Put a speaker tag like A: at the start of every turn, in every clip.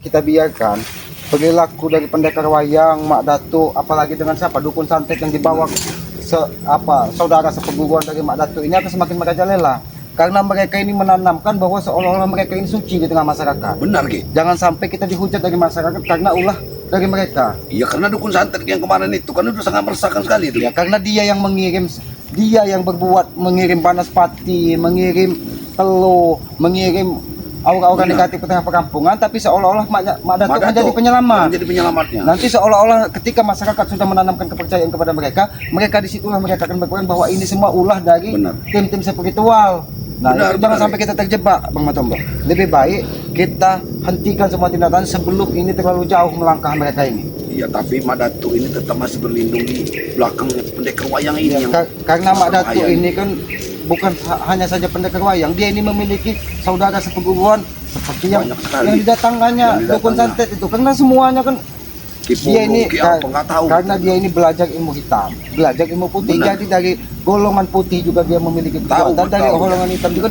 A: kita biarkan perilaku dari pendekar wayang, Mak Datuk, apalagi dengan siapa dukun santet yang dibawa saudara seperguruan dari Mak Datuk ini akan semakin merajalela. Karena mereka ini menanamkan bahwa seolah-olah mereka ini suci di tengah masyarakat.
B: Benar, Ki.
A: Jangan sampai kita dihujat dari masyarakat karena ulah dari mereka.
B: Iya, karena dukun santet yang kemarin itu kan udah sangat meresahkan sekali itu.
A: Ya, karena dia yang mengirim, dia yang berbuat mengirim banaspati, mengirim telur, mengirim aura-aura negatif ke tengah perkampungan, tapi seolah-olah Mak Datuk menjadi penyelamat.
B: Menjadi penyelamatnya.
A: Nanti seolah-olah ketika masyarakat sudah menanamkan kepercayaan kepada mereka disitulah mereka akan berperan bahwa ini semua ulah dari tim-tim spiritual. Nah, jangan sampai kita terjebak, Bang Matombo. Lebih baik kita hentikan semua tindakan sebelum ini terlalu jauh melangkah mereka ini.
B: Iya, tapi Mak Datuk ini tetap masih berlindung di belakang pendekar wayang ini.
A: Ya, karena Mak Datuk ini kan bukan hanya saja pendekar wayang, dia ini memiliki saudara seperguruan seperti yang didatangkannya dukun santet itu. Karena semuanya kan dia ini karena dia ini belajar ilmu hitam, belajar ilmu putih. Benar. Jadi dari golongan putih juga dia memiliki kekuatan, dari golongan hitam juga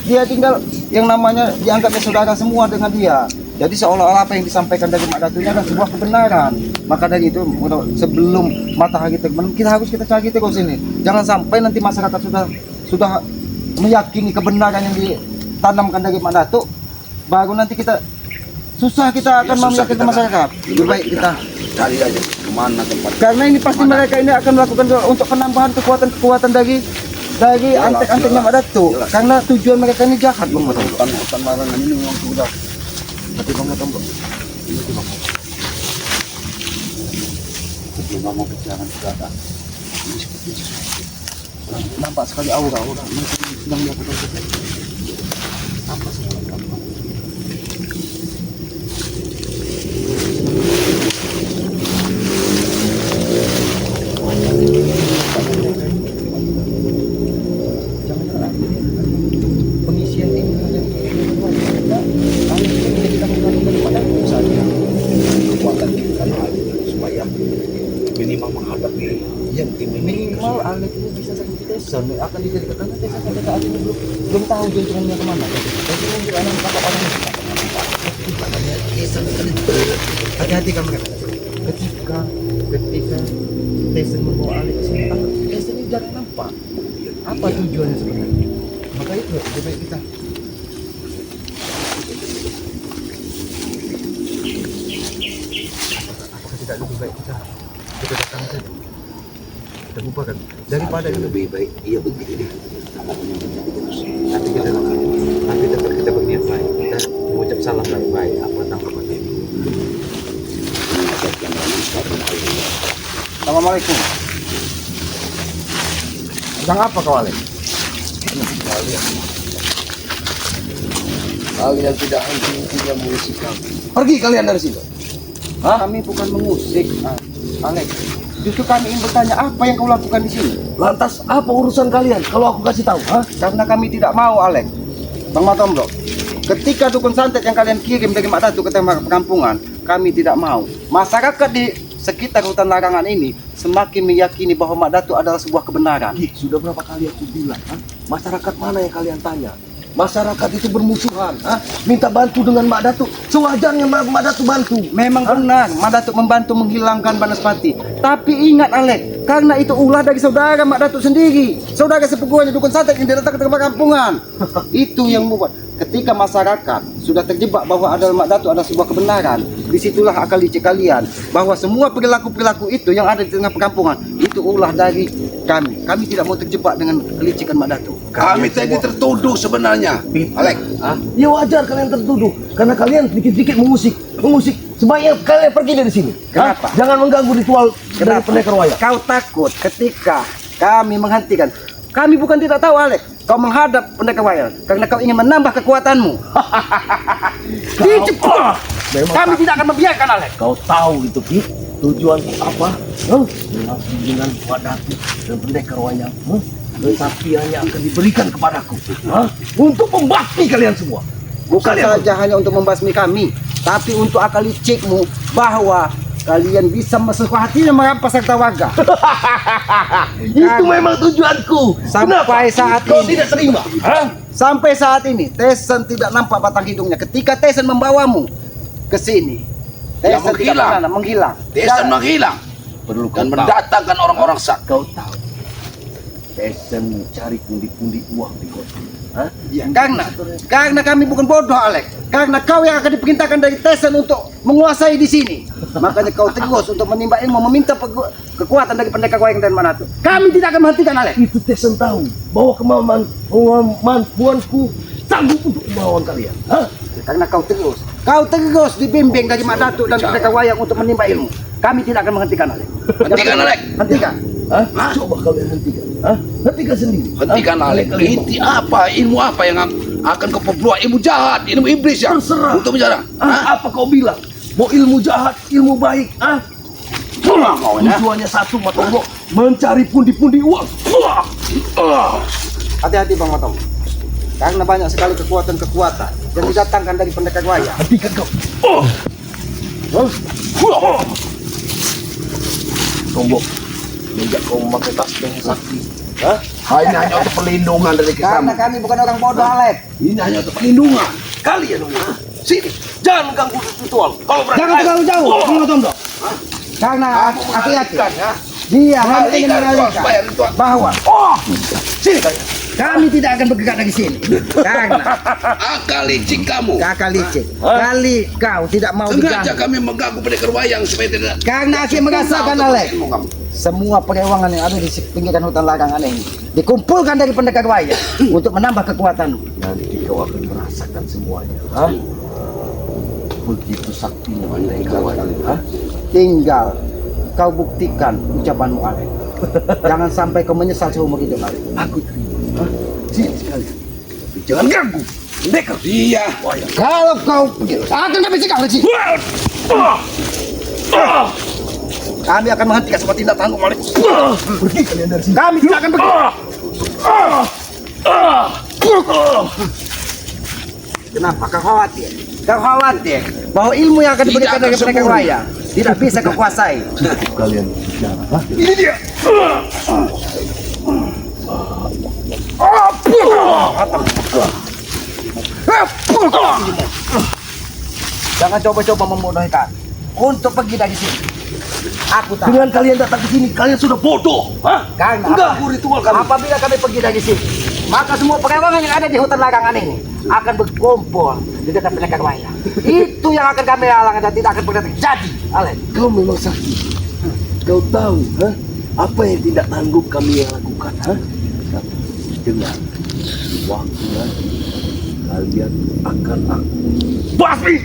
A: dia tinggal yang namanya dianggapnya saudara semua dengan dia. Jadi seolah-olah apa yang disampaikan dari Mak Datuk ini adalah sebuah kebenaran. Maka dari itu sebelum matahari terbenam kita cari terus ini. Jangan sampai nanti masyarakat sudah meyakini kebenaran yang ditanamkan dari Mak Datuk, baru nanti kita akan meyakinkan masyarakat. Lebih baik kita
B: cari aja kemana tempat.
A: Karena ini pasti mereka ini akan melakukan untuk penambahan kekuatan dari antek-anteknya Mak Datuk. Karena tujuan mereka ini jahat, Bang Matombo.
B: Hutan larangan ini memang sudah.
A: Tapi Bang Matombo,
B: sebelum ngomong kejaran sudah ada. Ini seperti
A: nampak sekali aura mereka sedang melakukan sesuatu. Apa sih? Pengisian ini
B: kekuatan kita supaya minimal menghadapi yang tim ini.
A: Minimal Alex ini bisa seperti Tyson akan dijadikan, karena Tyson sampai saat ini belum tahu juntrungnya kemana. Tapi mungkin anak tangkap orang ini. Hati-hati kan mereka. Ketika Tyson membawa Alex ke sini, Tyson ini jarang nampak. Apa tujuannya sebenarnya? Maka itu lebih baik kita. Apakah tidak lebih baik kita datang saja? Kita bubarkan daripada itu.
B: Lebih baik iya begini deh.
A: Tapi tetap kita berniat baik. Kita mengucap salam baik-baik apa tanggapan ini. Assalamualaikum. Sedang apa kau Alex?
B: Kalian tidak henti-hentinya mengusik kami.
A: Pergi kalian dari sini. Kami bukan mengusik, Alex. Justru kami ingin bertanya apa yang kau lakukan di sini.
B: Lantas apa urusan kalian? Kalau aku kasih tahu,
A: Karena kami tidak mau, Alex. Bang Matombo, ketika dukun santet yang kalian kirim dari Mak Datuk ke tengah perkampungan, kami tidak mau. Masyarakat di sekitar hutan larangan ini semakin meyakini bahwa Mak Datuk adalah sebuah kebenaran.
B: Sudah berapa kali aku bilang, masyarakat mana yang kalian tanya? Masyarakat itu bermusuhan, minta bantu dengan Mak Datuk. Sewajarnya Mak Datuk bantu.
A: Memang benar, Mak Datuk membantu menghilangkan banaspati. Tapi ingat Alex, karena itu ulah dari saudara Mak Datuk sendiri. Saudara sepupunya dukun santet yang datang ke tengah kampungan. Itu yang membuat ketika masyarakat sudah terjebak bahwa adalah Mak Datuk adalah sebuah kebenaran, disitulah akal licik kalian bahwa semua perilaku-perilaku itu yang ada di tengah perkampungan itu ulah dari kami. Kami tidak mau terjebak dengan kelicikan Mak Datuk.
B: Kami tadi tertuduh sebenarnya, Alex.
C: Ya wajar kalian tertuduh karena kalian sedikit-sedikit mengusik. Sebaiknya kalian pergi dari sini.
A: Kenapa?
C: Jangan mengganggu ritual dari pendekar wayang.
A: Kau takut ketika kami menghentikan. Kami bukan tidak tahu Alex, kau menghadap pendekar wayang karena kau ingin menambah kekuatanmu. Kami tidak akan membiarkan Alex.
C: Kau tahu itu, Ki? Tujuanku apa? Dengan Mak Datuk dan pendekar wayang. Kesaksiannya akan diberikan kepadaku. Untuk membasmi kalian semua.
A: Bukan saja hanya untuk membasmi kami, tapi untuk akal licikmu bahwa kalian bisa mesra hatinya merampas harta warga.
C: Itu memang tujuanku.
A: Sampai saat
C: kau
A: ini
C: tidak terima?
A: Sampai saat ini Tyson tidak nampak batang hidungnya. Ketika Tyson membawamu ke sini.
D: Yang
A: Tesen tidak
D: menghilang.
A: pernah menghilang.
D: Tesen menghilang
C: Perlu
D: dan
C: kau tahu.
D: mendatangkan orang-orang sakti.
C: Kau tahu. Tesen mencari pundi-pundi uang di kota. Hah?
A: Ya, karena kami bukan bodoh, Alex. Karena kau yang akan diperintahkan dari Tesen untuk menguasai di sini. Makanya kau terus untuk menimba ilmu, meminta kekuatan dari pendekar wayang dan Manado. Kami tidak akan menghentikan, Alex.
C: Itu Tesen tahu bahwa kemampuanku sanggup untuk melawan kalian. Hah?
A: Karena kau terus dibimbing dari Mak Datuk dan pendekar wayang untuk menimba ilmu. Kami tidak akan menghentikan, Alex.
D: Hentikan, Alex.
A: Hentikan.
C: Hah? Coba kalian hentikan. Hah? Hentikan sendiri.
D: Hentikan,
C: Hah?
D: Alex.
C: Kalian
D: Inti apa? Ilmu apa yang akan kau perbuat? Ilmu jahat, ilmu iblis ya?
C: Terserah.
D: Untuk menjarah.
C: Apa kau bilang? Mau ilmu jahat, ilmu baik? Ah?
D: Kau ya?
C: Tujuannya satu, Matomo, mencari pundi-pundi uang.
A: Hati-hati, Bang Matong. Karena banyak sekali kekuatan-kekuatan yang didatangkan dari pendekar wayang.
C: Hentikan kau. Tombok, sejak kau memakai tas yang sakti, hah?
D: Hanya untuk perlindungan dari
A: Karena
D: kami.
A: kami bukan orang bodoh, Alex.
D: Ini hanya untuk perlindungan. Kalian sini, jangan ganggu ritual. Kalau berani,
A: Jangan terlalu jauh, Bang Matong. Karena hati-hati.
D: ya.
A: Dia hanya ingin
D: Alihkan ritual
A: mengalihkan
D: supaya ritual.
A: bahwa
D: Sini kalian.
A: kami tidak akan bergerak dari sini. Karena
D: Akal licik kamu.
A: kakak licik, kali kau tidak mau
D: Sengaja
A: diganggu.
D: kami mengganggu pendekar wayang supaya tidak.
A: Karena Aki merasakan, Alex, semua perewangan yang ada di pinggiran hutan larangan ini dikumpulkan dari pendekar wayang untuk menambah kekuatanmu.
C: Nanti kau akan merasakan semuanya. Hah? Begitu saktinya pendekar wayang. Hah?
A: Tinggal kau buktikan ucapanmu, Alex. Jangan sampai kau menyesal seumur hidup, Alex.
C: Aku terima. Hah? Sini sekalian. Tapi jangan ganggu. Pendekar.
D: Iya.
C: Wayang.
A: Kalau kau akan kami sikap, Alex. Kami akan menghentikan semua tindak tanggung, Alex.
C: Pergi kalian dari sini.
A: Kami tidak akan pergi. Kenapa kau khawatir? Kau khawatir bahwa ilmu yang akan diberikan
D: Tidak
A: dari
D: akan
A: pendekar
D: sempurna.
A: wayang tidak bisa kau kuasai.
C: Kalian bicara. Hah?
D: Ini dia.
A: Jangan coba-coba membodohi kami untuk pergi dari sini. Aku tahu.
C: Dengan kalian datang ke sini, kalian sudah bodoh. Hah?
A: Karena
C: Mengganggu ritual kami.
A: apabila kami pergi dari sini, maka semua perewangan yang ada di hutan larangan ini akan berkumpul di dekat pendekar wayang. Itu yang akan kami halangi dan tidak akan pernah terjadi, Alex.
C: Kau memang sakti. Kau tahu, hah? Apa yang tidak tangguh kami yang lakukan, hah? Tapi dengar, waktu nanti kalian akan aku basmi.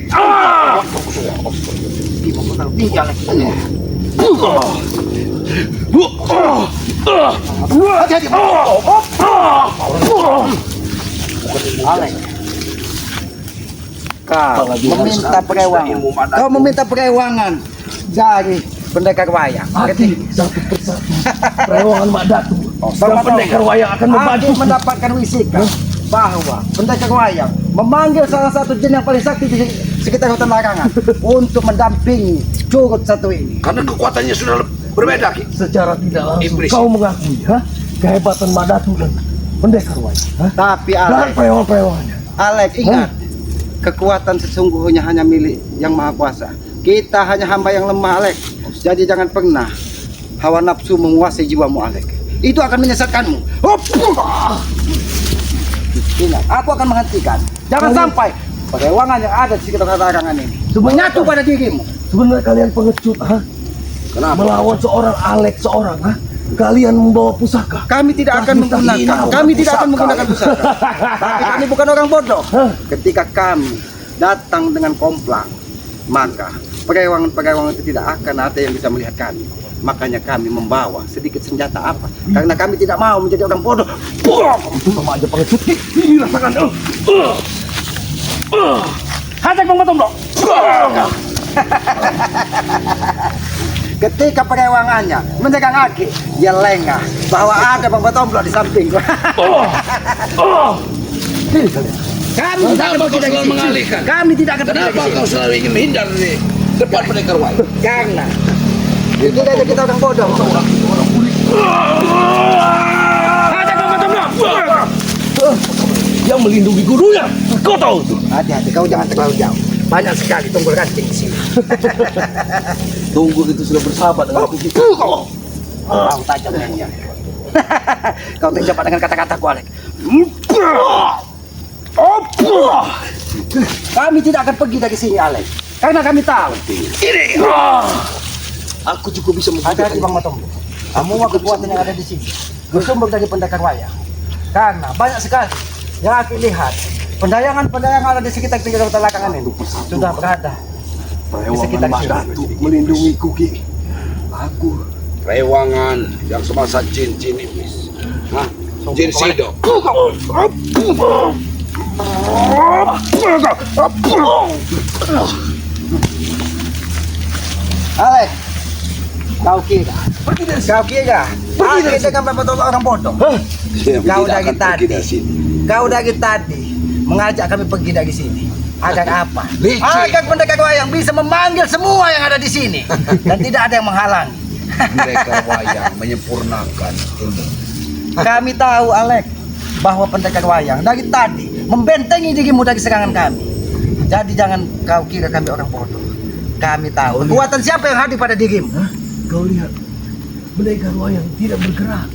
A: Tinggi, Alex. Hati-hati. Alex. Kau meminta perewangan. Kau meminta perewangan dari pendekar wayang.
C: Hati satu persatu. Perewangan Mak Datu dan
A: Bang
C: pendekar
A: Matong,
C: wayang akan membantu.
A: Aku mendapatkan wisikan bahwa pendekar wayang memanggil salah satu jin yang paling sakti di sekitar hutan larangan untuk mendampingi curut satu ini.
D: Karena kekuatannya sudah berbeda, Ki.
C: Secara tidak langsung
D: Iblis.
C: kau mengakui, hah? Kehebatan Mak Datu dan pendekar wayang, hah?
A: Tapi
C: Dan
A: Alex,
C: perewangan-perewangannya.
A: Alex ingat, kekuatan sesungguhnya hanya milik yang maha kuasa. Kita hanya hamba yang lemah, Alex. Jadi jangan pernah hawa nafsu menguasai jiwamu, Alex. Itu akan menyesatkanmu. Ingat, aku akan menghentikan. Jangan sampai perewangan yang ada di sekitar larangan ini menyatu pada dirimu.
C: Sebenarnya kalian pengecut, hah?
D: Kenapa?
C: Melawan seorang Alex seorang, hah? Kalian membawa pusaka.
A: Kami tidak akan menggunakan. Kami tidak akan menggunakan pusaka. Tapi kami bukan orang bodoh. Ketika kami datang dengan komplang, maka perewangan-perewangan itu tidak akan ada yang bisa melihat kami. Makanya kami membawa sedikit senjata apa? Karena kami tidak mau menjadi orang bodoh.
C: Sama aja pengecut. Ini rasakan.
A: Hajar Bang Matong, dong. Ketika perewangannya menjaga kaki, dia lengah bahwa ada Bang Batomblo di samping.
C: Ini kalian.
A: Kami tidak akan
D: Kenapa
A: pergi
D: kau
A: dari
D: selalu
A: sini.
D: mengalihkan?
A: Kami tidak akan pergi
D: Kenapa
A: dari
D: kau
A: sini.
D: selalu ingin menghindar dari depan pendekar wayang?
A: Karena tidak ada kita orang bodoh. Hajar Bang Batomblo.
C: Yang melindungi gurunya. Kau tahu tuh.
A: Hati-hati, kau jangan terlalu jauh. banyak sekali tunggul ranting di sini.
C: Tunggu itu sudah bersahabat dengan aku.
A: Kau tajam dengan kau terjebak dengan kata-kataku, Alek. Kami tidak akan pergi dari sini, Alek. Karena kami tahu.
C: Aku juga bisa
A: Hati-hati Bang Matombo. Semua kekuatan yang ada di sini bersumber dari pendekar wayang. Karena banyak sekali yang aku lihat pendayangan-pendayangan ada di sekitar tiga kota belakangan ini sudah berada di sekitar
C: Mas
A: sini.
C: Datuk melindungiku, Ki. Aku
D: Rewangan yang semasa jin-jin iblis. Hah? Jin Sido.
A: Alek, kau kira? Kau kira? Aku dengan beberapa orang bodoh. Kau dari tadi, kau dari tadi mengajak kami pergi dari sini. Agar apa? Agar pendekar wayang bisa memanggil semua yang ada di sini dan tidak ada yang menghalangi.
D: Mereka wayang menyempurnakan ilmu.
A: Kami tahu, Alek, bahwa pendekar wayang dari tadi membentengi dirimu dari serangan kami. Jadi jangan kau kira kami orang bodoh. Kami tahu kekuatan siapa yang hadir pada dirimu.
C: Kau lihat, pendekar wayang tidak bergerak,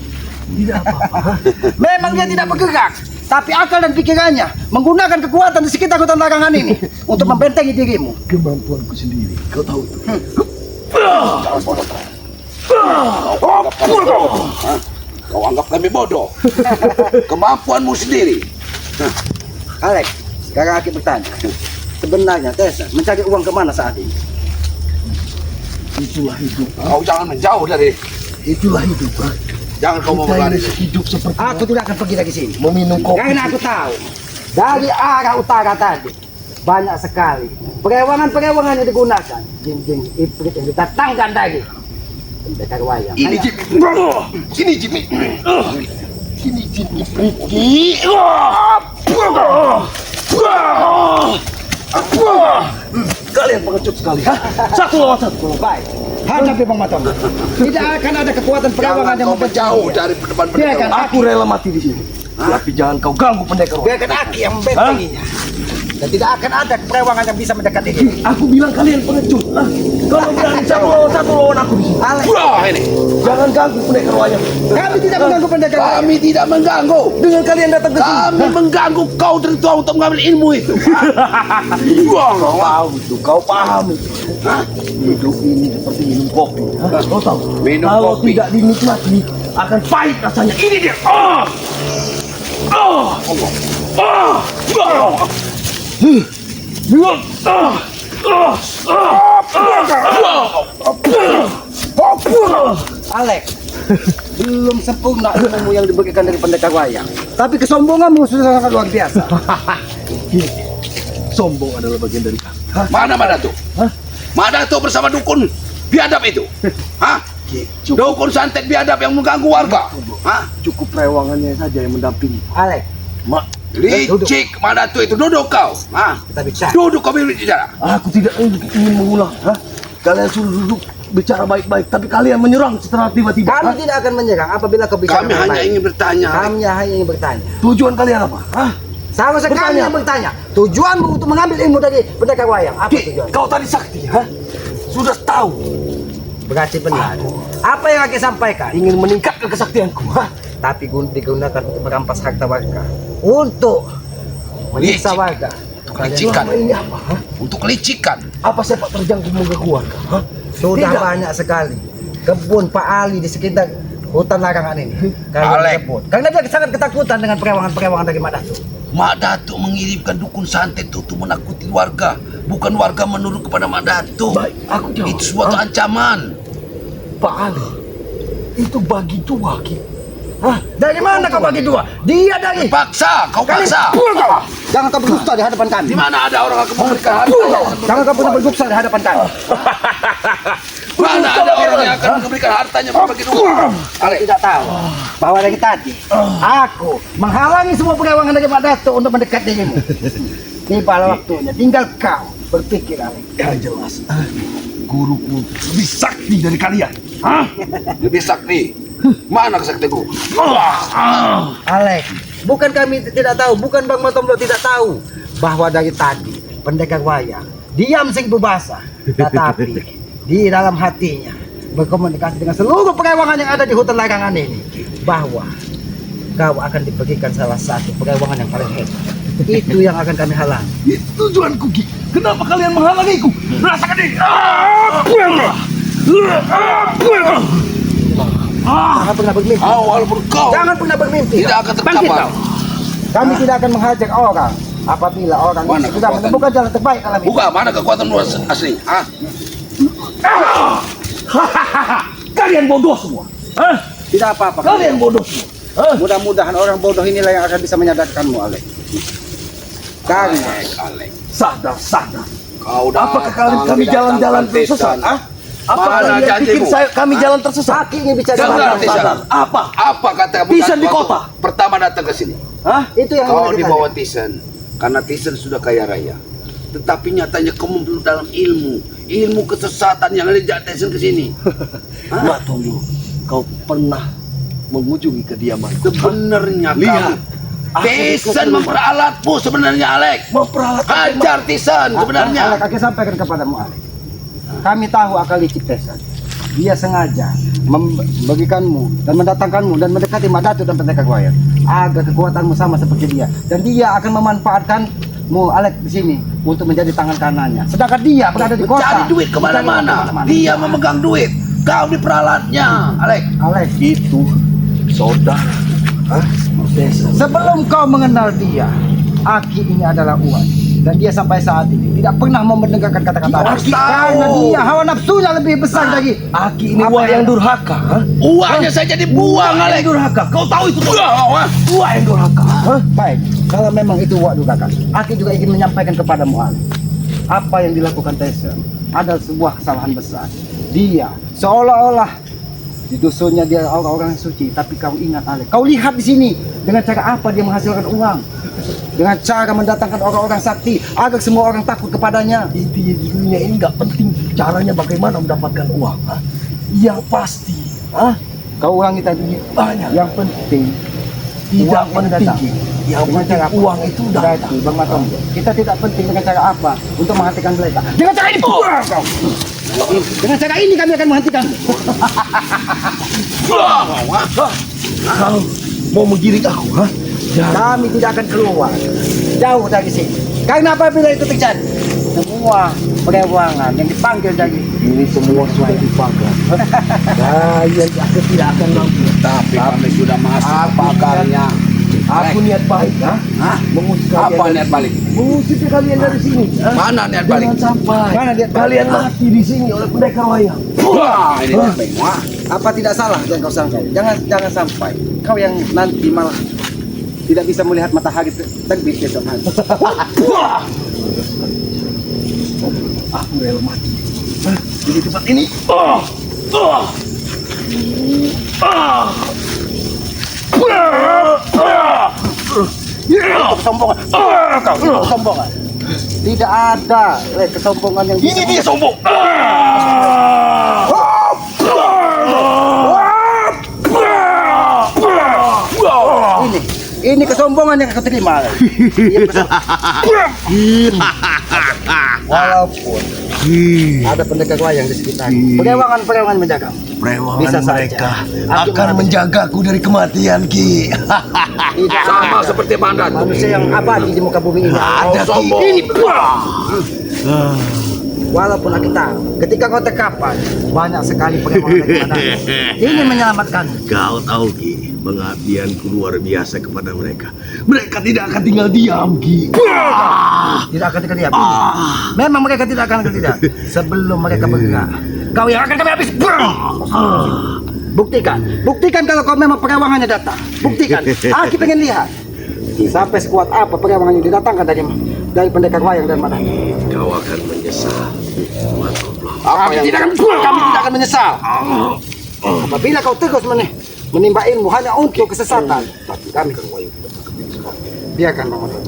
C: tidak apa-apa.
A: Memang dia tidak bergerak, tapi akal dan pikirannya menggunakan kekuatan di sekitar hutan larangan ini untuk membentengi dirimu.
C: Kemampuanku sendiri, kau tahu itu.
D: Kau anggap kami bodoh. Kemampuanmu sendiri.
A: Alek, sekarang aku bertanya. Sebenarnya Tessa mencari uang kemana saat ini?
C: Itulah hidup.
D: Kau jangan menjauh dari.
C: Itulah hidup.
D: Jangan kau mau
C: Kita
D: berlari.
C: ini hidup seperti
A: Aku tidak akan pergi dari sini.
C: meminum kopi.
A: Karena aku tahu dari arah utara tadi banyak sekali perewangan-perewangan yang digunakan. Jin-jin iblis yang didatangkan dari pendekar wayang.
D: Ini
A: Hanya-
D: Jimmy. Sini Jimmy.
C: Ini jin ifrit. Kalian pengecut sekali. Satu lawan satu.
A: Baik, hadapi Bang Matom. Tidak akan ada kekuatan perewangan
D: Jangan
A: yang
D: kau menjauh
A: membentengi.
D: dari depan
A: Biarkan
D: pendekar.
C: Aku rela mati di sini. Tapi jangan kau ganggu pendekar wayang.
A: Biarkan Aki yang membentenginya. Dan tidak akan ada perewangan yang bisa mendekat diri.
C: Aku bilang kalian pengecut. Kalau berani satu lawan aku di sini.
A: Alek,
D: Wah, ini.
C: Jangan ganggu pendekar wayang.
A: kami tidak mengganggu pendekar wayang.
D: Kami tidak mengganggu.
C: Dengan kalian datang ke sini.
D: Kami mengganggu kau tertua untuk mengambil ilmu itu. Wah,
C: Kau tahu itu, kau paham itu. Hidup ini seperti minum kopi. Kau tahu?
D: Minum
C: Kalau
D: kopi.
C: tidak dinikmati, akan pahit rasanya. Ini dia.
A: Alek, belum sempurna ilmu yang diberikan dari pendekar wayang. Tapi kesombonganmu sudah sangat luar biasa.
C: Sombong adalah bagian dari kami.
D: mana Madatuk? Madatuk bersama dukun biadab itu. Hah? Dukun santet biadab yang mengganggu warga. Hah?
C: Cukup rewangannya saja yang mendampingi.
A: Alek,
D: Licik Madatuk itu, duduk kau. Hah?
A: kita bicara.
D: Duduk kau bicara.
C: Aku tidak ingin mengulang. Kalian suruh duduk bicara baik-baik, tapi kalian menyerang setelah tiba-tiba.
A: Kami tidak akan menyerang apabila kau bicara
D: Kami
A: dengan
D: hanya
A: baik.
D: ingin bertanya.
A: Kami hanya ingin bertanya.
C: Tujuan kalian apa?
A: Sama sekali
C: Bertanya.
A: yang bertanya. Tujuanmu untuk mengambil ilmu dari pendekar wayang. Apa tujuan?
C: Kau tadi sakti, sudah tahu.
A: Berarti benar. Apa yang aku sampaikan?
C: Ingin meningkatkan kesaktianku.
A: Tapi digunakan untuk merampas harta warga. Untuk menyiksa
D: Licik.
A: warga.
D: Kelicikan.
C: Selama ini apa?
D: Untuk kelicikan.
C: Apa sepak terjangku mengganggu warga?
A: Sudah
C: Tidak.
A: banyak sekali kebun Pak Ali di sekitar hutan larangan ini. Kalian
D: Alek.
A: kebun. Karena dia sangat ketakutan dengan perewangan-perewangan dari Mak Datuk.
D: Mak Datuk mengirimkan dukun santet itu untuk menakuti warga. Bukan warga menurut kepada Mak Datuk.
C: Baik, aku jawab.
D: Itu suatu ancaman.
C: Pak Ali, itu bagi dua, Ki.
A: Dari mana kau bagi dua? Dia dari.
D: Paksa, kau paksa.
A: Jangan kau berdusta di hadapan kami.
D: Di mana ada orang akan memberikan harta?
A: Jangan kau pernah berdusta di hadapan kami.
D: Mana ada orang yang akan memberikan hartanya berbagi dua?
A: Kalian tidak tahu bahwa dari tadi aku menghalangi semua perewangan dari Mak Datuk untuk mendekat dirimu. Tiba waktunya, tinggal kau berpikir, Alek.
C: Ya jelas. Guruku lebih sakti dari kalian.
D: Lebih sakti. Mana kesaktianku?
A: Alek, bukan kami tidak tahu, bukan Bang Matombo tidak tahu bahwa dari tadi pendekar wayang diam seribu bahasa, tetapi di dalam hatinya berkomunikasi dengan seluruh perewangan yang ada di hutan larangan ini bahwa kau akan dibagikan salah satu perewangan yang paling hebat. Itu yang akan kami halang.
C: Itu tujuanku, Ki. Kenapa kalian menghalangiku? Rasakan ini.
A: Jangan pernah bermimpi.
D: Walaupun kau
A: Jangan pernah bermimpi.
D: tidak akan
A: Bangkit
D: terkapar.
A: kau. Kami tidak akan menghajar orang apabila orang
D: Mana
A: itu sudah
D: kekuatan?
A: menemukan jalan terbaik dalam hidup.
D: Buka, mana kekuatan luar asli?
C: Kalian bodoh semua. Hah?
A: Tidak apa-apa.
C: Kalian bodoh semua. Hah?
A: Mudah-mudahan orang bodoh inilah yang akan bisa menyadarkanmu, Alek. Karena
D: Alek.
C: Sadar.
D: Kau
C: Apakah kami jalan-jalan tersesat? Hah? Apa
D: Mana
C: kalian
D: janjimu?
C: pikir kami jalan tersesat?
A: kaki ini bicara
D: Dengar,
A: dengan
D: Tisan.
A: sadar.
C: Apa?
D: Apa kata
C: Tisan di
D: waktu
C: kota.
D: pertama datang ke sini?
C: Hah?
A: Itu yang
D: Kau
A: kita
D: dibawa Tisan karena Tisan sudah kaya raya. Tetapi nyatanya kamu belum dalam ilmu kesesatan yang ada di Tisan ke sini.
C: Mak tunggu. Kau pernah mengunjungi kediaman?
D: Sebenarnya
C: Lihat.
D: kamu Tisan memperalatmu sebenarnya, Alek.
C: Memperalat
D: Hajar Tisan
A: Alek,
D: sebenarnya.
A: aku sampaikan kepadamu, Alek. Kami tahu akal licik Tesan. Dia sengaja membagikanmu dan mendatangkanmu dan mendekati Madatu dan Pendekar Wayan agar kekuatanmu sama seperti dia, dan dia akan memanfaatkanmu, Alek, di sini untuk menjadi tangan kanannya. Sedangkan dia berada di kota.
D: Mencari duit kemana-mana. Dia memegang duit. Kau diperalatnya, Alek.
A: Alek,
C: itu saudara. Hah? Desa.
A: sebelum kau mengenal dia, Aki ini adalah Uwan, dan dia sampai saat ini tidak pernah mau mendengarkan kata-kata Aki, karena dia hawa nafsunya lebih besar dari
C: Aki ini
A: Apa
C: wah
A: yang-
C: yang durhaka. Hah?
D: Uangnya saja dibuang,
C: Wah
D: Alek.
C: yang durhaka. Kau tahu itu?
D: Wah,
C: Wah yang durhaka. Hah?
A: Baik, kalau memang itu Wak Dukakan, Aki juga ingin menyampaikan kepadamu, Alek. Apa yang dilakukan Tyson adalah sebuah kesalahan besar. Dia seolah-olah di dusunnya dia orang-orang yang suci, tapi kau ingat, Alek. Kau lihat di sini dengan cara apa dia menghasilkan uang, dengan cara mendatangkan orang-orang sakti agar semua orang takut kepadanya.
C: Intinya di dunia ini nggak penting caranya bagaimana mendapatkan uang. Hah? Yang pasti,
A: Kau ulangi tadi.
C: banyak.
A: Yang penting
C: Tidak
A: uang itu
C: penting.
A: datang.
C: Yang
A: Dengan
C: penting
A: cara apa?
C: uang itu datang.
A: Berarti, Bang Matong, kita tidak penting dengan cara apa untuk menghentikan mereka. Dengan cara ini, buang kau. Dengan cara ini kami akan menghentikan.
C: Kau mau menggiring aku, hah? Jangan.
A: Kami tidak akan keluar jauh dari sini. Karena apabila itu terjadi, semua perewangan yang dipanggil dari
C: Ini semua sudah dipakai. Kalian aku tidak akan mampu.
D: tapi kami sudah masuk pakarnya.
C: Aku niat baik, hah?
D: Hah?
C: Mengusir
D: Apa
C: kalian.
D: niat balik?
C: Mengusir kalian dari sini. Hah?
D: Mana niat balik?
C: Jangan sampai
A: Mana niat balik?
C: kalian mati di sini oleh pendekar wayang.
D: Wah, ini niat balik. Wah,
A: apa tidak salah yang kau sangka? Jangan sampai kau yang nanti malah tidak bisa melihat matahari terbit besok hari.
C: Aku rela mati. Hah? Di tempat ini.
A: Kesombongan. Kesombongan. Tidak ada kesombongan yang bisa.
C: Ini dia sombong.
A: Ini kesombongan yang kau terima. Iya, walaupun ada pendekar wayang di sekitar, perewangan menjaga.
C: Prewangan
A: Bisa saja.
C: mereka
A: Aku
C: akan
A: mengerti.
C: menjagaku dari kematian, Ki.
A: Tidak
D: sama
A: ada
D: seperti Mandat.
A: manusia yang abadi di muka bumi ini.
C: Ada, Ki.
D: sombong.
A: Ini walaupun aku tahu, ketika kau terkapar, banyak sekali perewangan yang kepadanya. Ini menyelamatkan.
C: Kau tahu, Ki, pengabdianku luar biasa kepada mereka. Mereka tidak akan tinggal diam, Ki.
A: Tidak akan terjadi. Memang mereka tidak akan terjadi sebelum mereka bergerak. Kau yang akan kami habis. Buktikan kalau kau memang perewangannya datang. Buktikan. Aku pengen lihat sampai sekuat apa perewangan yang didatangkan dari pendekar wayang dan Madang.
C: Kau akan menyesal.
D: Apa yang
A: Kami tidak akan menyesal. Apabila kau terus menimba ilmu hanya untuk kesesatan, tapi kami biarkan Bang Matong.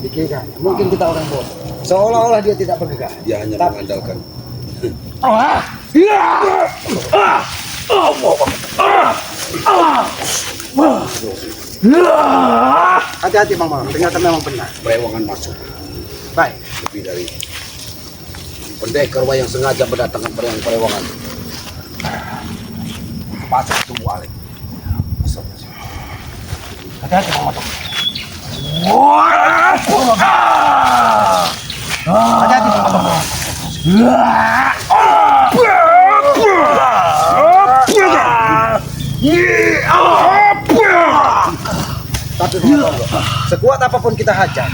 A: Pikirkan, mungkin kita orang bodoh. Seolah-olah dia tidak bergerak.
D: Dia hanya
A: Tapi-
D: mengandalkan.
A: Hati-hati Bang Matong, ternyata memang benar.
D: Perewangan masuk
A: Baik.
D: lebih dari Pendekar wayang sengaja mendatangkan perewangan. Pasang tubuh Alek.
A: Hati-hati Bang Matom. Hati-hati Bang Matom. Tapi Bang Matom, sekuat apapun kita hajar,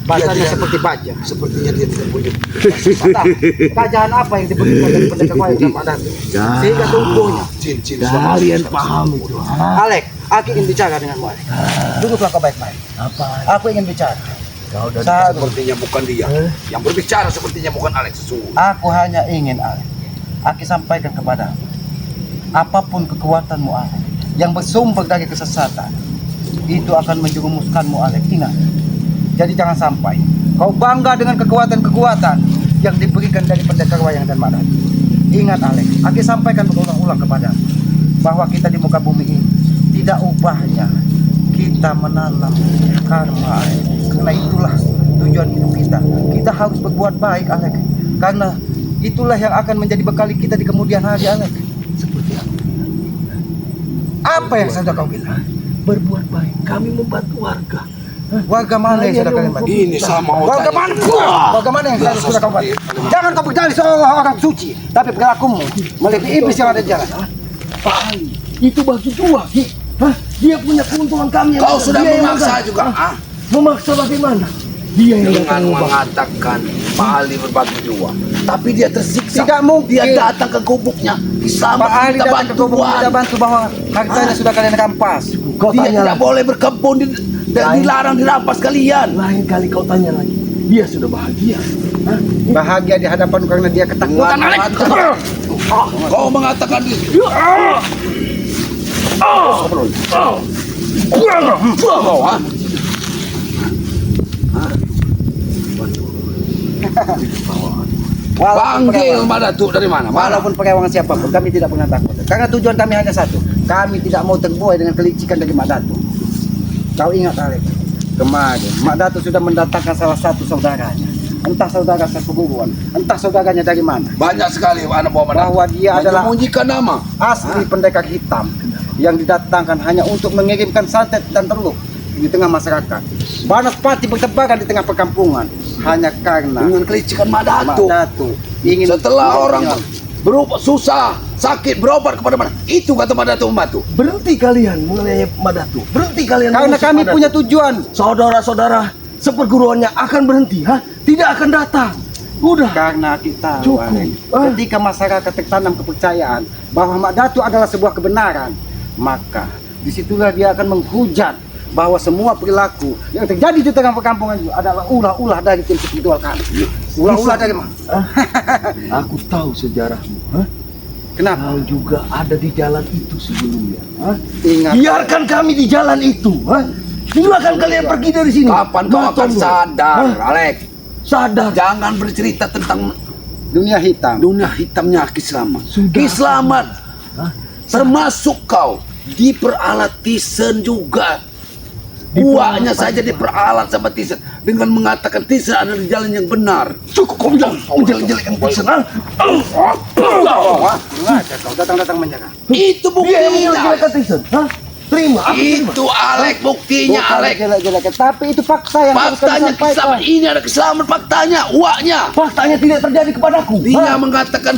A: bahasanya seperti baja.
B: Sepertinya dia tidak punya.
A: Entah kerajaan apa yang diberikan dari pendekar wayang sama Datu, sehingga tubuhnya.
B: Cincin
C: Kalian paham itu.
A: Alek, aku ingin bicara denganmu Alek. Duduklah kau baik-baik.
C: Apa?
A: Aku ingin bicara.
C: Kau dan
A: Saat
D: Sepertinya bukan dia. Yang berbicara sepertinya bukan Alek sesungguhnya.
A: aku hanya ingin Alek, aku sampaikan kepadamu, apapun kekuatanmu Alek, yang bersumber dari kesesatan, itu akan menjerumuskanmu Alek. Ingat. Jadi jangan sampai kau bangga dengan kekuatan-kekuatan yang diberikan dari pendekar wayang dan Mak Datu. Ingat Alek, aku sampaikan berulang-ulang kepadamu bahwa kita di muka bumi ini tidak ubahnya kita menanam karma Alek. Karena itulah tujuan hidup kita. Kita harus berbuat baik Alek. Karena itulah yang akan menjadi bekal kita di kemudian hari Alek.
C: seperti
A: Apa yang sudah kau bilang?
C: berbuat baik. Kami membantu warga.
A: Warga mana yang sudah kalian bantu?
D: Ini sama
A: Warga mana? Warga mana yang sudah kau bantu? Jangan kau berdalih seolah orang suci, tapi perilakumu melebihi iblis yang ada di jalan.
C: Pak Ali, itu bagi dua. Hah? Dia punya keuntungan kami.
D: Kau sudah
C: dia yang
D: memaksa
C: enggak.
D: juga. Ah?
C: Memaksa bagaimana? Dia yang
D: Dengan
C: datang ubah.
D: mengatakan Pak Ali berbagi dua, tapi dia tersiksa.
A: Tidak mungkin.
D: Dia datang ke gubuknya. Islam
A: Pak Ali
D: kita
A: datang ke
D: bantu
A: gubuk kita bantu bahwa hartanya sudah kalian rampas.
C: Kau
D: Dia
C: tanya
D: tidak
C: lagi.
D: boleh berkebun dan dilarang dirampas kalian.
C: Lain kali kau tanya lagi. Dia sudah bahagia. Hah?
A: Bahagia di hadapan karena dia ketakutan
D: Dengan
A: Alek.
D: mengatakan- Kau mengatakan di Panggil Mak Datu dari mana? Mana?
A: Walaupun perewangan siapapun, kami tidak pernah takut. Karena tujuan kami hanya satu. Kami tidak mau terbuai dengan kelicikan dari Mak Datu. Kau ingat Alek, kemarin Mak Datu sudah mendatangkan salah satu saudaranya. Entah saudara sepupuan, entah saudaranya dari mana.
D: Banyak sekali anak buah Mak Datu.
A: Bahwa dia adalah
D: menyembunyikan nama.
A: asli pendekar hitam yang didatangkan hanya untuk mengirimkan santet dan teluk di tengah masyarakat. Panas pati bertebaran di tengah perkampungan hanya karena
D: Dengan kelicikan Mak
A: Mak
D: Datu.
A: Datu ingin
D: Setelah
A: mau
D: orang
A: menyerang.
D: berupa susah, sakit, berobat kepada mana? Itu kata Mak Datu membantu.
C: Berhenti kalian mengenai Madatu. Berhenti kalian.
A: Karena
C: mengusik
A: kami
C: Madatu.
A: punya tujuan.
C: Saudara-saudara seperguruannya akan berhenti. Hah? Tidak akan datang. Udah.
A: Karena kita
C: Cukup.
A: ketika masyarakat tertanam kepercayaan bahwa Mak Datu adalah sebuah kebenaran, maka disitulah dia akan menghujat bahwa semua perilaku yang terjadi di tengah perkampungan itu adalah ulah-ulah dari tim spiritual kami. Ulah-ulah dari mana?
C: Aku tahu sejarahmu. Hah?
A: Kenapa?
C: Kau juga ada di jalan itu sebelumnya. Hah?
A: Ingat.
C: Biarkan kami di jalan itu. Hah? Silakan kalian pergi dari sini.
D: Kapan kau akan
C: Matongmu.
D: sadar,
C: Hah?
D: Alek?
C: Sadar.
D: Jangan bercerita tentang
A: Dunia hitam.
D: dunia hitamnya Kislamat.
C: Sudah.
D: Kislamat,
C: Hah?
D: termasuk kau diperalat Tisen juga. Uaknya saja diperalat sama Tisen dengan mengatakan Tisen ada di jalan yang benar.
C: Cukup kau bilang. Menjelek-jelekan Tisen. Hah?
A: Sengaja kau datang-datang menyerang.
D: Itu
C: Dia yang
D: buktinya.
C: menjelek-jelekan Tisen. Hah? Terima. Aku terima.
D: Itu Alek buktinya,
A: Bukan
D: Alek.
A: jelek-jelekan, tapi itu fakta yang harus kami
D: Faktanya
A: sampaikan.
D: Kislamat ini ada Kislamat faktanya, uaknya.
C: Faktanya tidak terjadi kepadaku.
D: Dia
C: Hah?
D: mengatakan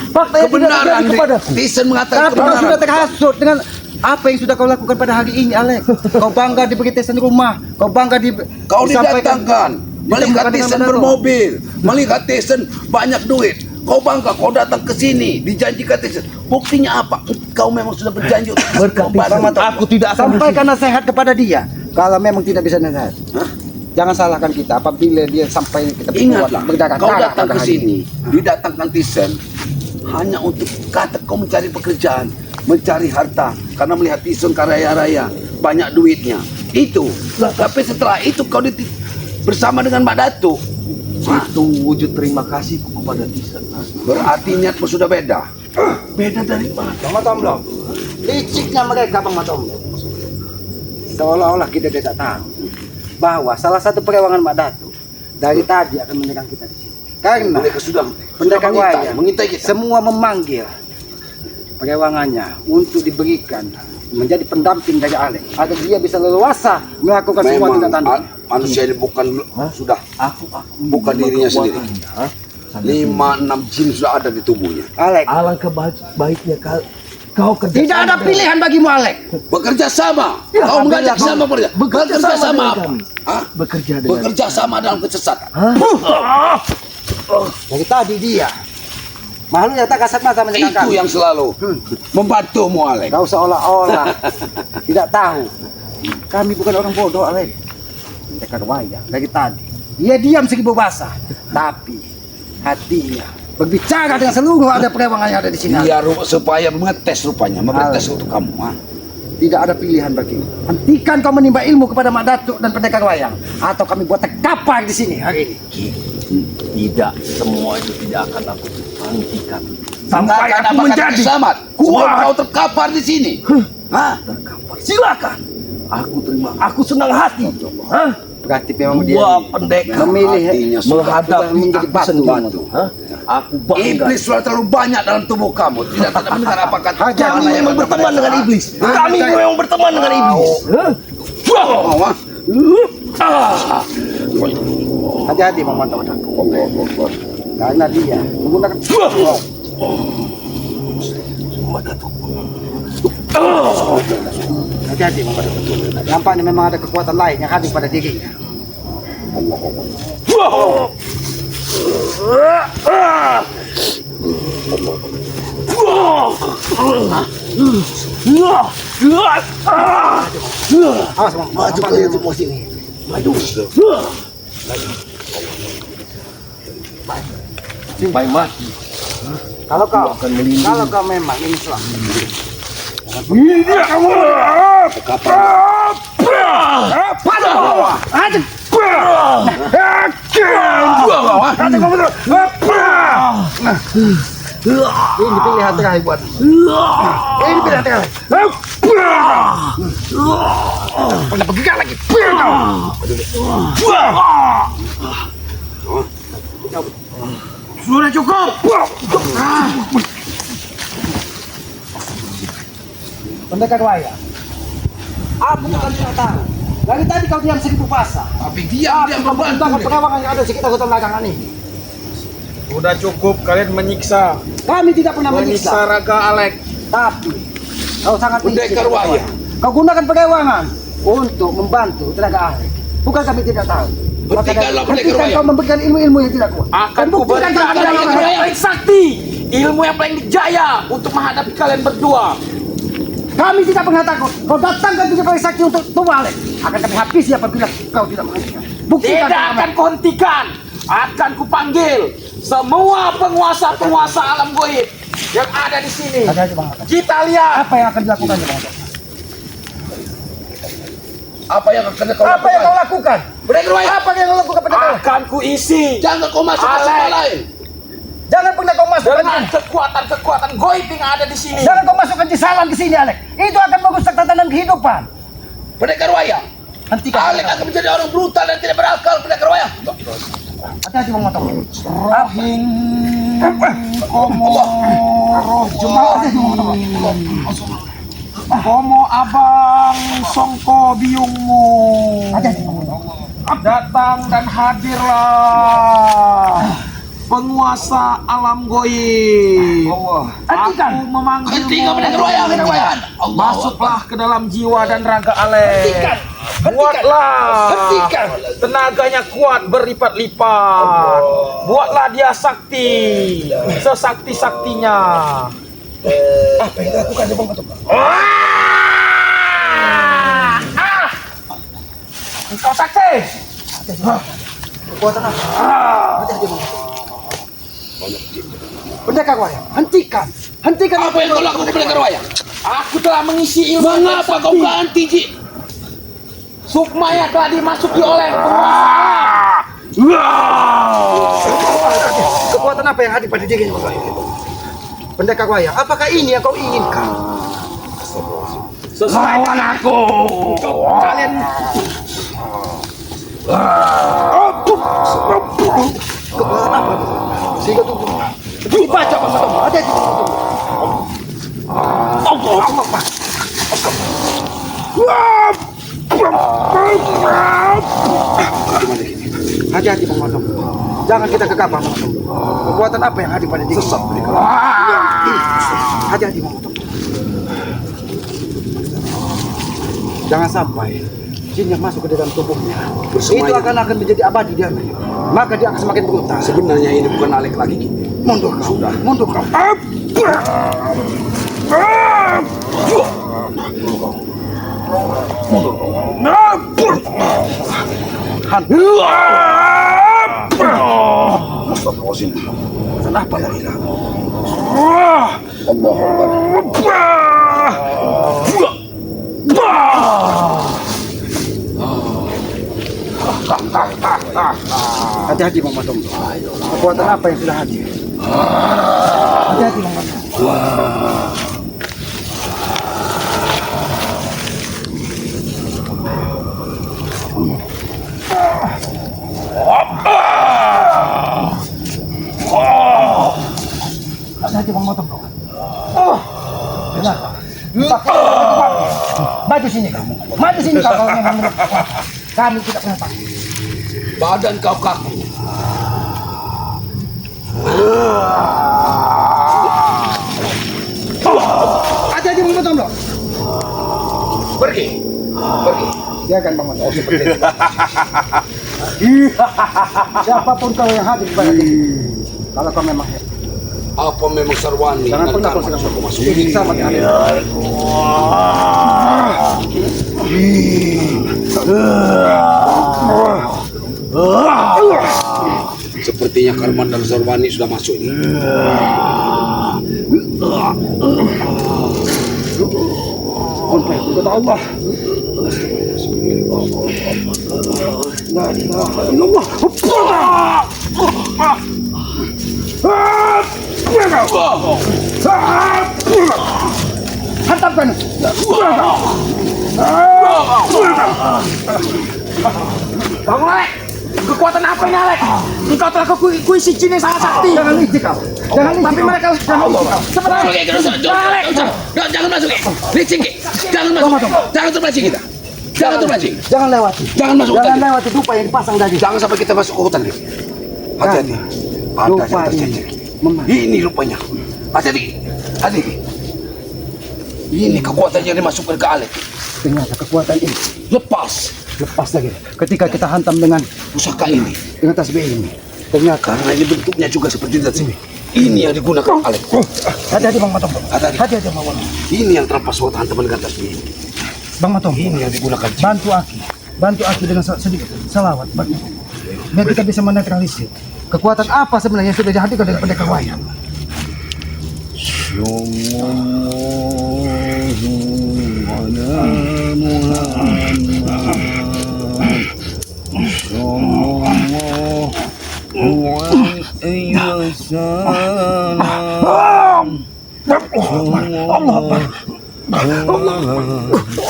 C: Faktanya tidak
D: kebenaran.
C: terjadi kepadaku.
D: Tisen mengatakan
A: Tapi kau
D: kebenaran.
A: sudah terhasut dengan apa yang sudah kau lakukan pada hari ini, Alek. Kau bangga diberi Tisen rumah, kau bangga
D: Kau
A: disampaikan.
D: didatangkan, melihat
A: Ditemukan dengan
D: Tisen
A: Mak Datu.
D: bermobil, melihat Tisen banyak duit. Kau bangga, kau datang ke sini, dijanjikan Tisen. Buktinya apa? Kau memang sudah berjanji untuk
C: Berkat
D: berobat.
C: Tisen, aku tidak akan
A: Sampaikan nasihat kepada dia. Kalau memang tidak bisa nasihat,
D: Hah?
A: jangan salahkan kita apabila dia sampai kita
D: Ingatlah, kau
A: berdarah-darah
D: datang
A: pada
D: ke
A: hari ini.
D: sini, didatangkan Tisen hanya untuk kata kau mencari pekerjaan, mencari harta, karena melihat Tisen kaya raya, banyak duitnya. Itu. Tapi setelah itu kau bersama dengan Mak Datu.
C: Itu wujud terima kasihku kepada Tisen. Hah?
D: Berarti niatmu sudah beda.
C: Beda dari mana?
A: Bang Matomlo, liciknya mereka Bang Matomlo. Seolah-olah kita tidak tahu bahwa salah satu perewangan Mak Datu dari tadi akan menyerang kita di sini. Karena
D: Mereka sudah
A: pendekar wayang
D: mengintai kita.
A: semua memanggil perewangannya untuk diberikan menjadi pendamping dari Alek agar dia bisa leluasa melakukan semua
D: Memang
A: tindakan.
D: manusia ini bukan sudah bukan dirinya sendiri. 5-6 jin sudah ada di tubuhnya.
A: Alek,
C: Alangkah baiknya kau kerja
A: tidak ada pilihan bagimu Alek.
D: Bekerja sama.
A: Ya,
D: Kau mengajak
A: apabila
D: sama bekerja. Bekerja
C: sama
D: sama
C: dengan
D: apa?
C: kami.
D: Hah?
C: bekerja dengan
D: Bekerja sama dalam kesesatan.
A: Dari tadi dia makhluk yang tak kasat mata menyekat
D: Itu
A: kami.
D: yang selalu membantumu, Alek.
A: Kau seolah-olah tidak tahu. Kami bukan orang bodoh, Alek. Pendekar wayang dari tadi. Dia diam seribu bahasa, tapi hatinya berbicara dengan seluruh ada perewangan yang ada di sini.
D: Dia supaya mengetes rupanya, memprotes untuk kamu. Ha?
A: Tidak ada pilihan bagimu. Hentikan kau menimba ilmu kepada Mak Datuk dan pendekar wayang, atau kami buat terkapar di sini hari ini.
C: tidak, semua itu tidak akan aku hentikan
D: Sampai aku menjadi selamat. Sebelum kau terkapar di sini. Hah?
C: terkapar. Silakan, aku terima, aku senang hati. Hah?
A: Berarti memang dia
C: Dua pendekar
A: memilih
D: hatinya sudah
C: menghadapi
A: menjadi
C: aku
A: batu.
C: sendiri. Hah? Aku bangga.
D: Iblis sudah terlalu banyak dalam tubuh kamu. Tidak mendengar apa kata
C: Kami memang berteman dengan iblis. Kami memang berteman dengan iblis. Hah?
D: Oh, ha?
A: Hati-hati Bang Manto. Karena dia menggunakan hati-hati Bang Manto. Nampaknya memang ada kekuatan lain yang hadir pada dirinya. Awas Bang.
C: Maju kalian semua sini. Maju. Sampai mati.
A: Kalau kau
C: akan melindungi.
A: kalau kau memang ini Islam, ini pilihan terakhir buat. Ini pilihan terakhir. Pernah bergerak lagi. Sudah cukup. Pendekar wayang. Aku bukan tidak tahu. Dari tadi kau diam seribu bahasa.
D: Tapi dia membantu.
A: Tentang perewangan yang ada di sekitar hutan belakangan ini.
E: Udah cukup kalian menyiksa
A: Kami tidak pernah menyiksa.
E: Raga Alek.
A: Tapi kau sangat
D: Pendekar
A: licik.
D: wayang.
A: Kau gunakan perewangan untuk membantu tenaga ahli. Bukan kami tidak tahu.
D: Hentikanlah pendekar
A: Hentikan
D: wayang.
A: kau memberikan ilmu-ilmu yang tidak kuat.
E: Akan
A: Dan buktikan
E: kuberikan
A: kau
E: ilmu
A: tidak
E: yang
A: kuat.
E: paling sakti, ilmu yang paling dijaya untuk menghadapi kalian berdua.
A: Kami tidak pernah takut. Kau datangkan tujuh paling sakti untuk tubuh Alek. Akan kami habisi apabila kau tidak menghentikan. Buktikan
E: Tidak
A: kau
E: akan kuhentikan. Akan kupanggil semua penguasa-penguasa alam goib yang ada di sini.
A: Hati-hati, Bang.
E: Kita lihat
A: Apa yang akan dilakukan Bang?
D: Apa yang akan kau
A: Apa yang kau
D: lakukan?
A: lakukan?
D: Pendekar wayang.
A: Apa yang kau lakukan pada kau?
E: akan kuisi
D: Jangan kau masuk ke
E: Alek.
D: tempat lain.
A: Jangan pernah kau masukkan
E: dengan kekuatan-kekuatan goib yang ada di sini.
A: Jangan kau masukkan cisalan ke sini, Alek. Itu akan merusak tatanan kehidupan.
D: Pendekar wayang.
A: Hentikan.
D: Alek akan menjadi orang brutal dan tidak berakal. Pendekar wayang.
A: Hati-hati Bang Manto.
E: Rahim komo roh komo abang songko biungmu
A: Hati-hati Bang Manto.
E: datang dan hadirlah penguasa alam goib.
A: Hentikan.
E: Aku memanggilmu.
D: Hentikan pendekar wayang. Pendekar wayang.
E: Masuklah ke dalam jiwa dan raga Alek.
A: Hentikan.
E: Buatlah
A: Hentikan.
E: tenaganya kuat berlipat-lipat. Buatlah dia sakti, sesakti-saktinya.
A: Apa yang dilakukan Bang Manto?
E: Engkau sakti.
A: Kekuatan apa? Hati-hati Bang Manto. Pendekar wayang, hentikan. Hentikan.
D: Apa yang kau lakukan pendekar wayang?
E: Aku telah mengisi ilmu
D: Mengapa kau
E: sakti.
D: ganti Ji?
E: Sukma yang telah dimasuki oleh penguasa.
A: Kekuatan apa yang hadir pada dirinya Bang Manto? Pendekar wayang, apakah ini yang kau inginkan?
E: Lawan aku. Kalian
A: Kekuatan apa? Sehingga tubuhnya dibaca Bang Matondo. Hati-hati Bang Matondo. Allah Akbar. Hati-hati Bang Matondo. Jangan kita gegabah Bang Matondo. Kekuatan apa yang ada pada diri? Sesat mereka. Hati-hati Bang Matondo. Jangan sampai jin yang masuk ke dalam tubuhnya itu akan menjadi abadi dia. Maka dia akan semakin brutal.
D: Sebenarnya ini bukan Alek lagi.
A: Mundur kau. Sudah. Mundur kau.
C: Astagfirullahaladzim.
A: Kenapa lagi?
C: Allah Akbar.
A: Hati-hati Bang Matondo. Kekuatan apa yang sudah hadir? Hati-hati Bang Matondo. Hati-hati Bang Matondo. Kenapa? Maju sini kamu. Maju sini kalau memang kami tidak pernah takut.
D: Badan kau kaku.
A: Hati-hati Bang Matondo.
D: Pergi.
A: Dia akan Bang Matondo. Seperti itu. Siapapun kau yang hadir pada diri. Kalau kau memang
D: Apa memang Sarwani?
A: jangan pernah kau
D: Karma
A: sedang masuk. Ini sama dengan
D: Sepertinya Karman dan Sarwani sudah masuk ini.
A: kata Allah. La ilaha illallah. Hantapkan.
E: Bang Alek, kekuatan apa ini Alek? Engkau telah kuisi jin yang sangat sakti.
A: Jangan licik kau. Jangan licik.
E: Tapi mereka sebenarnya
D: Jangan masuk. Licik. Jangan masuk. Jangan terpancing kita. Jangan terpancing.
A: Jangan lewati.
D: Jangan masuk hutan.
A: Jangan lewati dupa yang dipasang tadi.
D: Jangan sampai kita masuk ke hutan. Hati-hati. Ada
A: Dupa
D: yang
A: ini
D: tercecer.
A: memang.
D: Ini rupanya. Hati-hati. Hati-hati. Ini kekuatan yang dimasukkan ke Alek.
A: Ternyata kekuatan ini
D: Lepas
A: lepas lagi. Ketika kita hantam dengan
D: pusaka ini.
A: tasbih ini, ternyata
D: Karena ini bentuknya juga seperti tasbih. Ini yang digunakan Alek.
A: hati-hati Bang Matondo.
D: Hati-hati.
A: Hati-hati Bang Matondo.
D: Ini yang terlepas waktu hantam dengan tasbih ini.
A: Bang Matondo.
D: Ini yang digunakan.
A: Bantu Aki dengan sedikit salawat. Biar kita bisa menetralisir kekuatan apa sebenarnya yang sudah dihadirkan dari pendekar wayang.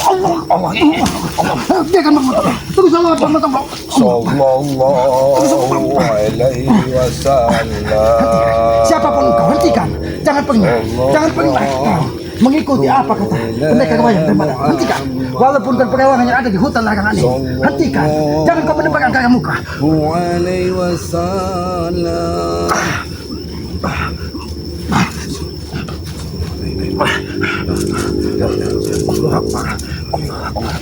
A: Allah. Dia akan mengatakan terus salawat Bang Matondo.
C: Sallallahu alaihi wasallam.
A: Siapapun engkau, hentikan. Jangan pernah kau mengikuti apa kata pendekar wayang dari mana. Hentikan. Walaupun kan pedawangan yang ada di hutan larangan ini. Hentikan. Jangan kau menembak angka muka.
C: Alaihi wasallam.
A: Allah Akbar.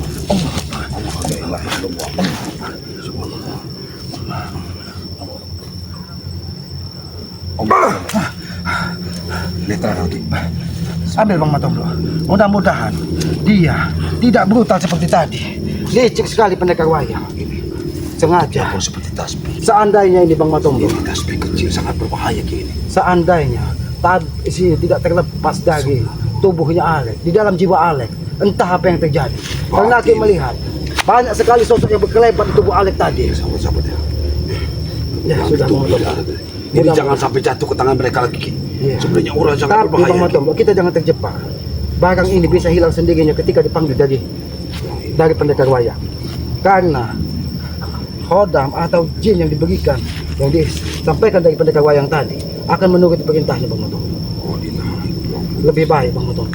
A: Ambil Bang Matondo. Mudah-mudahan dia tidak brutal seperti tadi. Licik sekali pendekar wayang. Sengaja.
D: Pun seperti tasbih.
A: Seandainya ini Bang Matondo,
D: Ini tasbih kecil sangat berbahaya gini.
A: seandainya isi tidak terlepas dari tubuhnya Alek, di dalam jiwa Alek, entah apa yang terjadi. Karena Aki melihat banyak sekali sosok yang berkelebat di tubuh Alek tadi.
D: Sahabat-sahabat ya.
A: Ya sudah Bang Matondo.
D: Jadi jangan sampai jatuh ke tangan mereka lagi. Ki.
A: Iya.
D: Sebenarnya orang sangat
A: Tapi Bang
D: berbahaya.
A: Matondo, kita jangan terjebak. Barang ini bisa hilang sendirinya ketika dipanggil dari pendekar wayang. Karena khodam atau jin yang diberikan, yang sampaikan dari pendekar wayang tadi akan menuruti perintahnya Bang Motong.
D: Oh,
A: Lebih baik Bang Motong.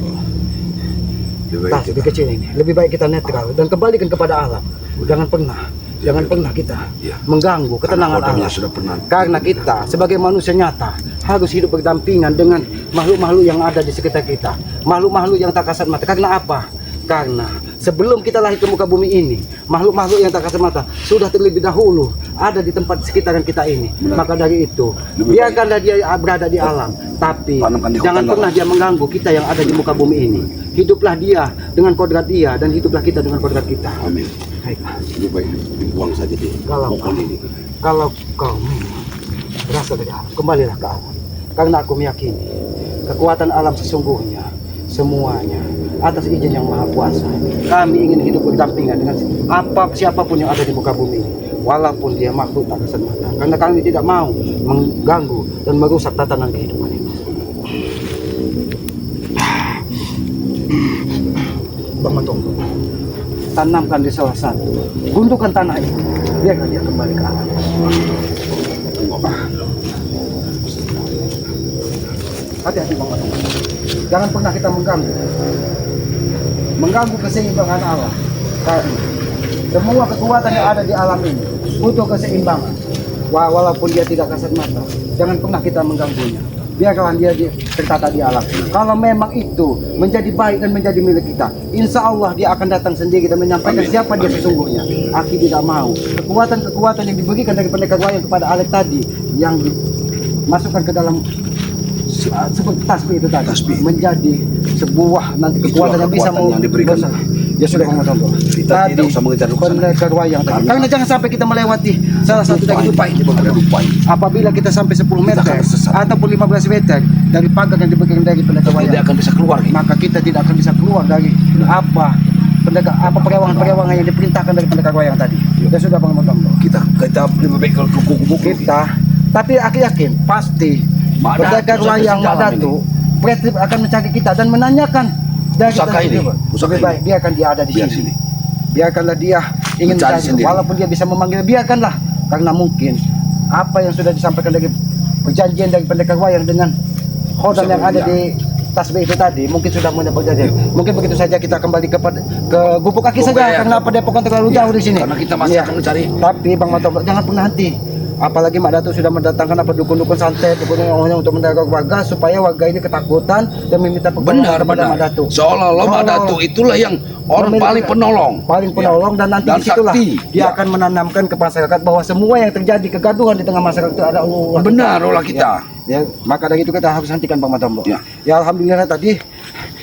A: Tas lebih kecil ini. Lebih baik kita netral dan kembalikan kepada alam. Jangan pernah kita mengganggu ketenangan alam.
D: Sudah pernah.
A: Karena kita sebagai manusia nyata harus hidup berdampingan dengan makhluk-makhluk yang ada di sekitar kita. Makhluk-makhluk yang tak kasat mata. Karena apa? Karena sebelum kita lahir ke muka bumi ini, makhluk-makhluk yang tak kasat mata sudah terlebih dahulu ada di tempat sekitaran kita ini. Maka dari itu, biarkanlah dia berada di alam, tapi jangan pernah dia mengganggu kita yang ada di muka bumi ini. Hiduplah dia dengan kodrat dia dan hiduplah kita dengan kodrat kita.
D: Amin.
A: Baiklah.
D: Lebih baik dibuang saja di mokon ini.
A: Kalau kau berasal dari alam, kembalilah ke alam. Karena aku meyakini kekuatan alam sesungguhnya semuanya atas izin yang maha kuasa. Kami ingin hidup berdampingan dengan siapapun yang ada di muka bumi ini, walaupun dia makhluk tak kasat mata. Karena kami tidak mau mengganggu dan merusak tatanan kehidupan ini. Bang Motong, tanamkan di salah satu gundukan tanah ini, biarkan dia kembali ke alam. Hati-hati Bang Motong, jangan pernah kita mengganggu keseimbangan alam. Karena semua kekuatan yang ada di alam ini butuh keseimbangan. Walaupun dia tidak kasat mata, jangan pernah kita mengganggunya. Biarkan dia tertata di alam. Kalau memang itu menjadi baik dan menjadi milik kita, insya Allah dia akan datang sendiri dan menyampaikan siapa dia sesungguhnya. Aki tidak mau kekuatan-kekuatan yang diberikan dari pendekar wayang kepada Alek tadi, yang dimasukkan ke dalam seperti tasbih itu tadi, menjadi sebuah nanti kekuatan yang bisa
D: diberikan.
A: Ya sudah Bang Motong.
D: Kita tidak usah mengejar ke sana.
A: Pendekar wayang tadi. Karena jangan sampai kita melewati salah satu dari tupai. Apabila kita sampai 10 meter ataupun 15 meter dari pagar yang diberikan dari pendekar wayang,
D: tidak akan bisa keluar.
A: maka kita tidak akan bisa keluar dari perewangan yang diperintahkan dari pendekar wayang tadi. Ya sudah Bang Motong.
D: Kita lebih baik ke kubu
A: Kita, tapi aku yakin pasti pendekar wayang Mak Datuk akan mencari kita dan menanyakan dari
D: Pusaka ini.
A: Lebih baik biarkan dia ada di sini. Biarkanlah dia ingin
D: Mencari
A: mencari,
D: sendiri.
A: walaupun dia bisa memanggil, biarkanlah. Karena mungkin apa yang sudah disampaikan dari perjanjian dari pendekar wayang dengan khodam yang ada di tasbih itu tadi, mungkin sudah punya perjanjian. Mungkin begitu saja kita kembali ke Gubuk Aki saja, karena Padepokan terlalu jauh di sini.
D: Karena kita masih akan mencari.
A: Tapi Bang Motong, jangan pernah henti. Apalagi Mak Datuk sudah mendatangkan dukun-dukun santet, dukun-dukun untuk menjaga warga supaya warga ini ketakutan dan meminta pertolongan kepada Mak Datuk.
D: Seolah-olah Mak Datuk itulah yang orang paling penolong.
A: Paling penolong dan nanti
D: Dan
A: disitulah
D: sakti.
A: dia akan menanamkan ke masyarakat bahwa semua yang terjadi kegaduhan di tengah masyarakat itu ada Allah.
D: Benar olah kita.
A: Ya, maka dari itu kita harus hentikan Bang Motong.
D: Ya.
A: Ya alhamdulillah tadi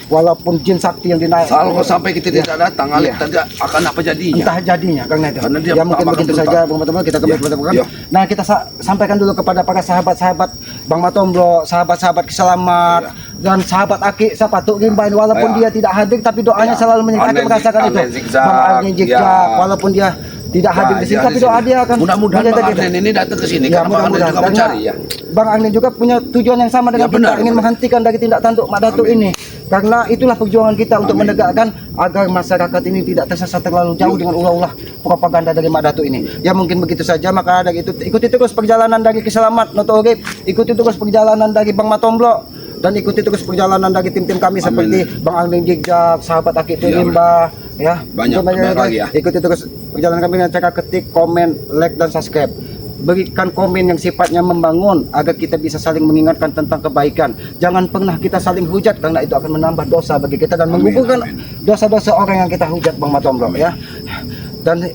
A: walaupun jin sakti yang dinaik.
D: Kalau sampai kita tidak datang, Alek tidak akan apa jadinya.
A: Entah jadinya karena itu.
D: Karena dia
A: Ya mungkin
D: akan
A: begitu
D: berubah.
A: saja Bang Matomblo, kita kembali kepada program.
D: Ya.
A: Nah kita sampaikan dulu kepada para sahabat-sahabat Bang Matomblo, sahabat-sahabat Keselamat dan sahabat Aki Sapatuk Rimbain, walaupun dia tidak hadir tapi doanya selalu menyenangkan, merasakan itu. Bang Arni Zigzag, walaupun dia tidak hadir di sini tapi doa dia akan
D: mudah-mudahan Bang
A: menjaga kita.
D: Arnen ini datang ke sini
A: Ya,
D: karena Bang Arnen juga
A: karena
D: mencari ya.
A: Bang Arni juga punya tujuan yang sama dengan
D: Ya,
A: kita,
D: benar,
A: ingin
D: benar.
A: menghentikan dari tindak tanduk Mak Datuk ini. Karena itulah perjuangan kita untuk menegakkan agar masyarakat ini tidak tersesat terlalu jauh dengan ulah-ulah propaganda dari Mak Datuk ini. Ya mungkin begitu saja, maka dari itu ikuti terus perjalanan dari Keselamat Noto Urip, ikuti terus perjalanan dari Bang Matomblo, dan ikuti terus perjalanan dari tim-tim kami seperti Bang Arni Zigzag, sahabat Aki Rimba, ya.
D: Banyak lagi ya.
A: Ikuti terus perjalanan kami dengan cara ketik, komen, like dan subscribe. Berikan komen yang sifatnya membangun agar kita bisa saling mengingatkan tentang kebaikan. Jangan pernah kita saling hujat karena itu akan menambah dosa bagi kita dan menggugurkan dosa-dosa orang yang kita hujat Bang Matomblo ya. Dan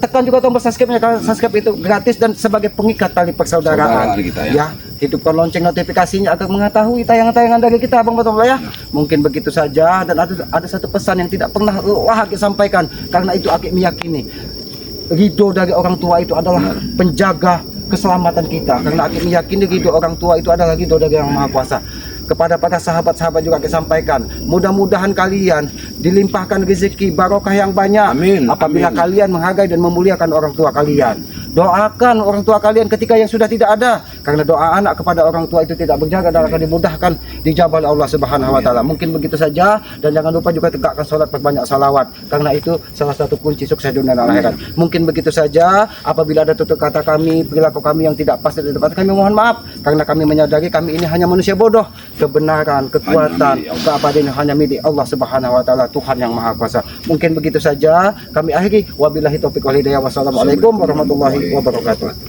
A: tekan juga tombol subscribe-nya karena subscribe itu gratis dan sebagai pengikat tali persaudaraan.
D: Kita,
A: ya. Hidupkan lonceng notifikasinya agar mengetahui tayangan-tayangan dari kita Bang Matomblo ya. Mungkin begitu saja, dan ada satu pesan yang tidak pernah Aki sampaikan karena itu Aki meyakini ridho dari orang tua itu adalah penjaga keselamatan kita, karena Aki meyakini ridho orang tua itu adalah ridho dari Yang Maha Kuasa. Kepada para sahabat-sahabat juga Aki sampaikan, mudah-mudahan kalian dilimpahkan rezeki barokah yang banyak.
D: Amin.
A: Apabila kalian menghargai dan memuliakan orang tua kalian. Doakan orang tua kalian ketika yang sudah tidak ada. Karena doa anak kepada orang tua itu tidak berjaga dan akan dimudahkan dijabah oleh Allah Subhanahu wa taala. Mungkin begitu saja, dan jangan lupa juga tegakkan salat, perbanyak salawat karena itu salah satu kunci sukses dunia dan akhirat. Mungkin begitu saja. Apabila ada tutur kata kami, perilaku kami yang tidak pas dan tepat, kami mohon maaf karena kami menyadari kami ini hanya manusia bodoh. Kebenaran, kekuatan, keabadian hanya milik Allah Subhanahu wa taala, Tuhan yang Maha Kuasa. Mungkin begitu saja kami akhiri. Wabillahi taufiq wal hidayah. Wassalamualaikum warahmatullahi wabarakatuh.